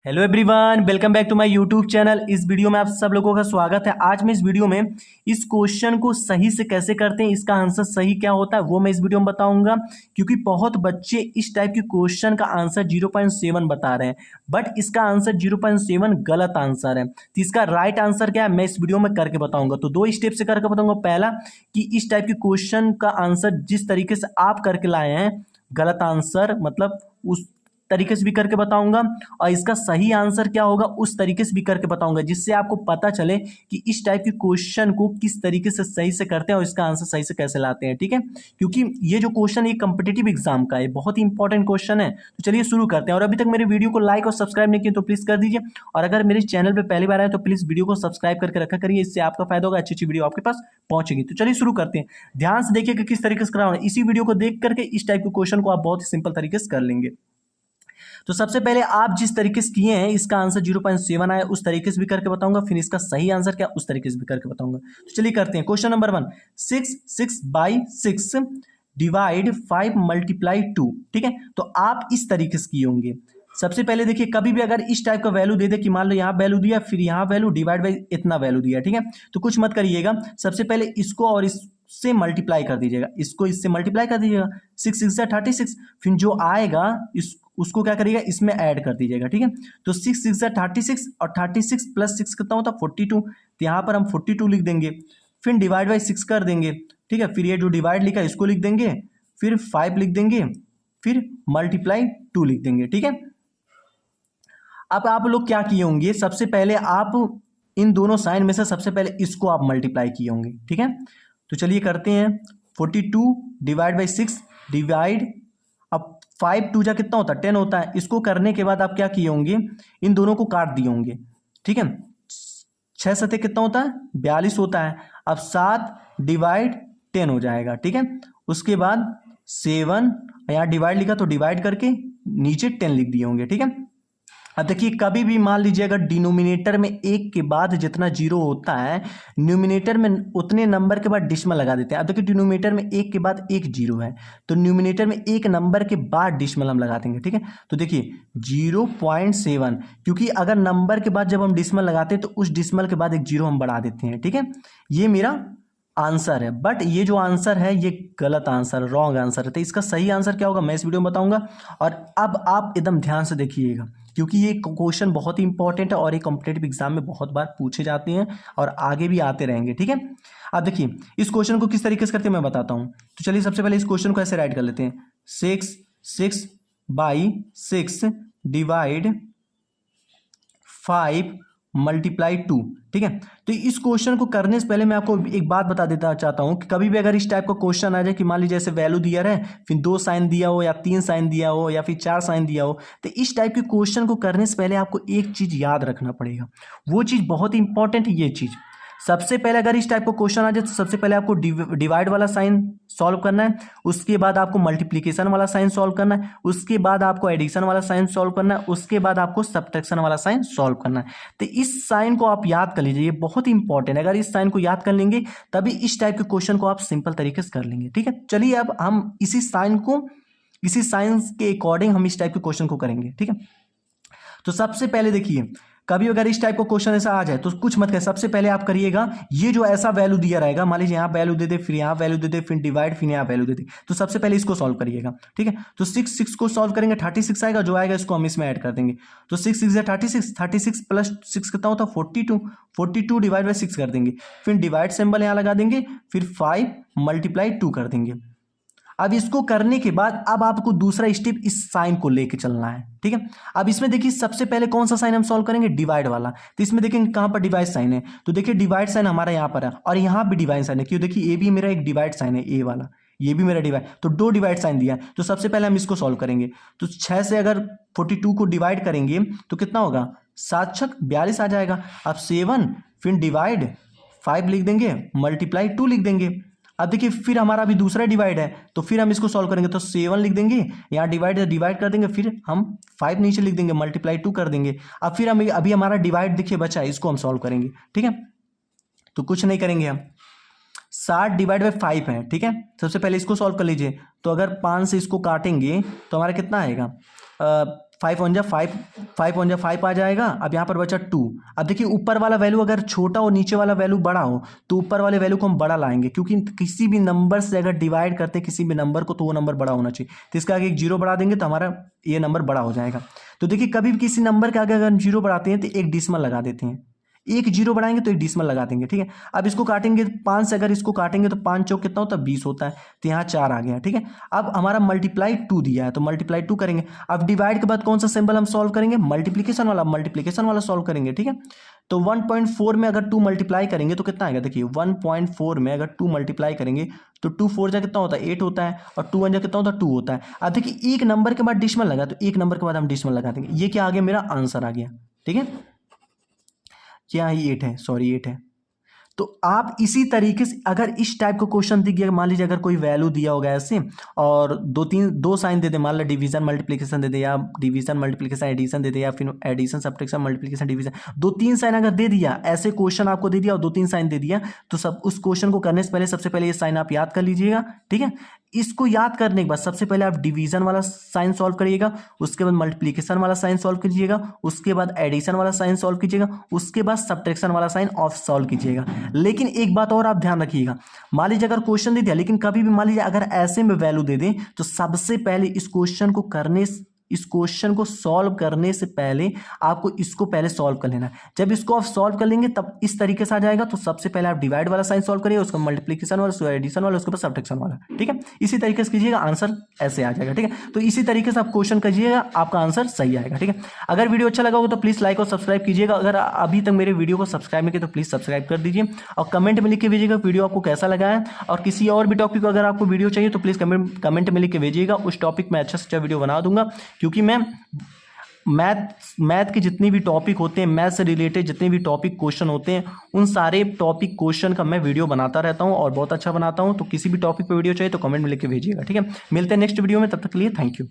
Hello everyone, welcome back to my YouTube channel. इस video में आप सब लोगों का स्वागत है। आज मैं इस वीडियो में इस क्वेश्चन को सही से कैसे करते हैं, इसका आंसर सही क्या होता है वो मैं इस वीडियो में बताऊंगा। क्योंकि बहुत बच्चे इस टाइप के क्वेश्चन का आंसर 0.7 बता रहे हैं, बट इसका आंसर 0.7 गलत आंसर है। तो इसका राइट आंसर क्या है मैं इस वीडियो में करके बताऊंगा। तो दो स्टेप से करके बताऊंगा। पहला कि इस टाइप के क्वेश्चन का आंसर जिस तरीके से आप करके लाए हैं गलत आंसर, मतलब उस तरीके से भी करके बताऊंगा, और इसका सही आंसर क्या होगा उस तरीके से भी करके बताऊंगा, जिससे आपको पता चले कि इस टाइप के क्वेश्चन को किस तरीके से सही से करते हैं और इसका आंसर सही से कैसे लाते हैं। ठीक है, क्योंकि ये जो क्वेश्चन है कॉम्पिटिटिव एग्जाम का है, बहुत ही इंपॉर्टेंट क्वेश्चन है। तो चलिए शुरू करते हैं। और अभी तक मेरे वीडियो को लाइक और सब्सक्राइब नहीं किए तो प्लीज कर दीजिए, और अगर मेरे चैनल पर पहली बार आए तो प्लीज वीडियो को सब्सक्राइब करके रखा करिए, इससे आपका फायदा होगा, अच्छी अच्छी वीडियो आपके पास पहुंचेगी। तो चलिए शुरू करते हैं। ध्यान से देखिए कि किस तरीके से कराना है। इसी वीडियो को देख करके इस टाइप के क्वेश्चन को आप बहुत ही सिंपल तरीके से कर लेंगे। तो सबसे पहले आप जिस तरीके से किए हैं इसका आंसर 0.7 आया, उस तरीके से भी करके बताऊंगा। फिर इसका सही आंसर क्या उस तरीके से भी करके बताऊंगा। तो चलिए करते हैं। Question number 1, 6 divide 5 multiply 2। ठीक है, तो आप इस तरीके से किए होंगे। सबसे पहले देखिए, कभी भी अगर इस टाइप का वैल्यू दे दे कि मान लो यहाँ वैल्यू दिया, फिर यहाँ वैल्यू डिवाइड बाई इतना वैल्यू दिया, ठीक है, तो कुछ मत करिएगा। सबसे पहले इसको और इससे मल्टीप्लाई कर दीजिएगा, इसको इससे मल्टीप्लाई कर दीजिएगा। 6 6 36, फिर जो आएगा उसको क्या करिएगा, इसमें ऐड कर दीजिएगा। ठीक है, तो 6 6 36 और 36 प्लस 6 कितना होता है 42। तो यहाँ पर हम 42 लिख देंगे, फिर डिवाइड बाई 6 कर देंगे। ठीक है, फिर ये जो डिवाइड लिखा है इसको लिख देंगे, फिर 5 लिख देंगे, फिर मल्टीप्लाई 2 लिख देंगे। ठीक है, अब आप लोग क्या किए होंगे, सबसे पहले आप इन दोनों साइन में से सबसे पहले इसको आप मल्टीप्लाई किए होंगे। ठीक है, तो चलिए करते हैं। 42 डिवाइड बाई 6 डिवाइड, अब 5 2 जा कितना होता है 10 होता है। इसको करने के बाद आप क्या किए होंगे, इन दोनों को काट दिए होंगे। ठीक है, 6 सते कितना होता है 42 होता है। अब 7 डिवाइड 10 हो जाएगा। ठीक है, उसके बाद 7, यहाँ डिवाइड लिखा तो डिवाइड करके नीचे 10 लिख दिए होंगे। ठीक है, अब देखिए, कभी भी मान लीजिए अगर डिनोमिनेटर में एक के बाद जितना जीरो होता है, न्यूमिनेटर में उतने नंबर के बाद डिसिमल लगा देते हैं। अब देखिए, डिनोमिनेटर में एक के बाद एक जीरो है, तो न्यूमिनेटर में एक नंबर के बाद डिसिमल हम लगा देंगे। ठीक है, तो देखिए 0.7, क्योंकि अगर नंबर के बाद जब हम डिसिमल लगाते हैं तो उस डिसिमल के बाद एक जीरो हम बढ़ा देते हैं। ठीक है, ये मेरा आंसर है, बट ये जो आंसर है ये गलत आंसर, रॉन्ग आंसर है। तो इसका सही आंसर क्या होगा मैं इस वीडियो में बताऊंगा। और अब आप एकदम ध्यान से देखिएगा, क्योंकि ये क्वेश्चन बहुत ही इंपॉर्टेंट है और ये कॉम्पिटेटिव एग्जाम में बहुत बार पूछे जाते हैं और आगे भी आते रहेंगे। ठीक है, अब देखिए इस क्वेश्चन को किस तरीके से करते हैं मैं बताता हूं। तो चलिए सबसे पहले इस क्वेश्चन को ऐसे राइट कर लेते हैं। 6 डिवाइड 5 मल्टीप्लाई 2। ठीक है, तो इस क्वेश्चन को करने से पहले मैं आपको एक बात बता देता चाहता हूं कि कभी भी अगर इस टाइप का क्वेश्चन आ जाए कि मान लीजिए जैसे वैल्यू दिया है, फिर 2 साइन दिया हो या 3 साइन दिया हो या फिर 4 साइन दिया हो, तो इस टाइप के क्वेश्चन को करने से पहले आपको एक चीज याद रखना पड़ेगा। वो चीज बहुत ही इंपॉर्टेंट है। ये चीज सबसे पहले अगर इस टाइप का क्वेश्चन आ जाए तो सबसे पहले आपको डिवाइड वाला साइन सॉल्व करना है, उसके बाद आपको मल्टीप्लिकेशन वाला साइन सॉल्व करना है, उसके बाद आपको एडिशन वाला साइन सॉल्व करना है, उसके बाद आपको सब्ट्रैक्शन वाला साइन सॉल्व करना है। तो इस साइन को आप याद कर लीजिए, ये बहुत ही इंपॉर्टेंट है। अगर इस साइन को याद कर लेंगे तभी इस टाइप के क्वेश्चन को आप सिंपल तरीके से कर लेंगे। ठीक है, चलिए अब हम इसी साइन के अकॉर्डिंग हम इस टाइप के क्वेश्चन को करेंगे। ठीक है, तो सबसे पहले देखिए, कभी अगर इस टाइप का क्वेश्चन ऐसा आ जाए तो कुछ मत करें। सबसे पहले आप करिएगा, ये जो ऐसा वैल्यू दिया रहेगा, मान लीजिए यहाँ वैल्यू दे दे, फिर यहाँ वैल्यू दे दे, फिर डिवाइड, फिर यहाँ वैल्यू दे दे, तो सबसे पहले इसको सॉल्व करिएगा। ठीक है, तो 6 को सॉल्व करेंगे, 36 आएगा, जो आएगा इसको हम इसमें ऐड कर देंगे। तो 6 6 36 प्लस 6 कितना होता है 42 डिवाइड बाई 6 कर देंगे, फिर डिवाइड सिंबल यहाँ लगा देंगे, फिर 5 मल्टीप्लाई 2 कर देंगे। अब इसको करने के बाद अब आपको दूसरा स्टेप इस साइन को लेके चलना है। ठीक है, अब इसमें देखिए सबसे पहले कौन सा साइन हम सॉल्व करेंगे, डिवाइड वाला। तो इसमें देखेंगे कहां पर डिवाइड साइन है, तो देखिए डिवाइड साइन हमारा यहां पर है और यहां भी डिवाइड साइन है। क्यों, देखिए ए भी मेरा एक डिवाइड साइन है, ए वाला, ये भी मेरा डिवाइड, तो 2 डिवाइड साइन दिया है। तो सबसे पहले हम इसको सॉल्व करेंगे। तो 6 से अगर 42 को डिवाइड करेंगे तो कितना होगा, 7 6 42 आ जाएगा। अब 7 फिर डिवाइड 5 लिख देंगे, मल्टीप्लाई 2 लिख देंगे। अब देखिए फिर हमारा अभी दूसरा डिवाइड है, तो फिर हम इसको सॉल्व करेंगे। तो 7 लिख देंगे, यहाँ डिवाइड कर देंगे, फिर हम 5 नीचे लिख देंगे, मल्टीप्लाई 2 कर देंगे। अब फिर हम अभी हमारा डिवाइड देखिए बचा है, इसको हम सॉल्व करेंगे। ठीक है, तो कुछ नहीं करेंगे हम, 60 डिवाइड बाई 5 है। ठीक है, सबसे पहले इसको सॉल्व कर लीजिए। तो अगर 5 से इसको काटेंगे तो हमारा कितना आएगा, 5 वन जा 5, 5 वन जा 5 आ जाएगा। अब यहाँ पर बचा 2। अब देखिए ऊपर वाला वैल्यू अगर छोटा हो नीचे वाला वैल्यू बड़ा हो तो ऊपर वाले वैल्यू को हम बड़ा लाएंगे, क्योंकि किसी भी नंबर से अगर डिवाइड करते हैं किसी भी नंबर को तो वो नंबर बड़ा होना चाहिए। तो इसका आगे एक 0 बढ़ा देंगे तो हमारा ये नंबर बड़ा हो जाएगा। तो देखिए कभी भी किसी नंबर के आगे अगर हम 0 बढ़ाते हैं तो एक डिसिमल लगा देते हैं, एक 0 बढ़ाएंगे तो एक डिसिमल लगा देंगे, ठीक है। अब इसको काटेंगे 5 से, अगर इसको काटेंगे तो 5 चौक कितना होता है 20 होता है, तो यहाँ 4 आ गया, ठीक है। अब हमारा मल्टीप्लाई 2 दिया है तो मल्टीप्लाई 2 करेंगे। अब डिवाइड के बाद कौन सा सिंबल हम सॉल्व करेंगे, मल्टीप्लीकेशन वाला, मल्टीप्लीकेशन वाला सॉल्व करेंगे, ठीक है। तो 1.4 में अगर 2 मल्टीप्लाई करेंगे तो कितना आएगा, देखिए 1.4 में अगर 2 मल्टीप्लाई करेंगे तो 2 4 जा कितना होता है 8 होता है, और 2 1 जा कितना होता है 2 होता है। अब देखिए एक नंबर के बाद डिसिमल लगा तो एक नंबर के बाद हम डिसिमल लगा देंगे। ये क्या आ गया, मेरा आंसर आ गया, ठीक है। क्या ही 8 है, सॉरी 8 है। तो आप इसी तरीके से अगर इस टाइप का क्वेश्चन दिख गया, मान लीजिए अगर कोई वैल्यू दिया होगा ऐसे और दो साइन दे दे, मान लो डिवीजन मल्टीप्लिकेशन दे दे, या डिवीजन मल्टीप्लिकेशन एडिशन दे दे, या फिर addition subtraction multiplication division, 2-3 sign अगर दे दिया, ऐसे क्वेश्चन आपको दे दिया और 2-3 साइन दे दिया, तो सब उस क्वेश्चन को करने से पहले सबसे पहले ये साइन आप याद कर लीजिएगा, ठीक है। इसको याद करने के बाद सबसे पहले आप डिवीजन वाला साइन सॉल्व करिएगा, उसके बाद मल्टीप्लिकेशन वाला साइन सॉल्व कीजिएगा, उसके बाद एडिशन वाला साइन सॉल्व कीजिएगा, उसके बाद सब्ट्रैक्शन वाला साइन ऑफ सॉल्व कीजिएगा। लेकिन एक बात और आप ध्यान रखिएगा, मान लीजिए अगर क्वेश्चन दे दिया लेकिन कभी भी मान लीजिए अगर ऐसे में वैल्यू दे दें तो सबसे पहले इस क्वेश्चन को सॉल्व करने से पहले आपको इसको पहले सॉल्व कर लेना है। जब इसको आप सॉल्व कर लेंगे तब इस तरीके से आ जाएगा। तो सबसे पहले आप डिवाइड वाला साइन सॉल्व करिए, उसका मल्टीप्लिकेशन वाला, उसका एडिशन वाला, उसके बाद सब्ट्रैक्शन वाला, ठीक है। इसी तरीके से कीजिएगा, आंसर ऐसे आ जाएगा, ठीक है। तो इसी तरीके से आप क्वेश्चन कीजिएगा, आपका आंसर सही आएगा, ठीक है। अगर वीडियो अच्छा लगा हो तो प्लीज़ लाइक और सब्सक्राइब कीजिएगा। अगर अभी तक मेरे वीडियो को सब्सक्राइब नहीं किया तो प्लीज़ सब्सक्राइब कर दीजिए, और कमेंट में लिख के भेजिएगा वीडियो आपको कैसा लगा है। और किसी और भी टॉपिक को अगर आपको वीडियो चाहिए तो प्लीज़ कमेंट में लिख के भेजिएगा, उस टॉपिक में अच्छा से अच्छा वीडियो बना दूंगा। क्योंकि मैं मैथ के जितनी भी टॉपिक होते हैं, मैथ से रिलेटेड जितने भी टॉपिक क्वेश्चन होते हैं, उन सारे टॉपिक क्वेश्चन का मैं वीडियो बनाता रहता हूं और बहुत अच्छा बनाता हूं। तो किसी भी टॉपिक पे वीडियो चाहिए तो कमेंट में लिख के भेजिएगा, ठीक है। मिलते हैं नेक्स्ट वीडियो में, तब तक के लिए थैंक यू।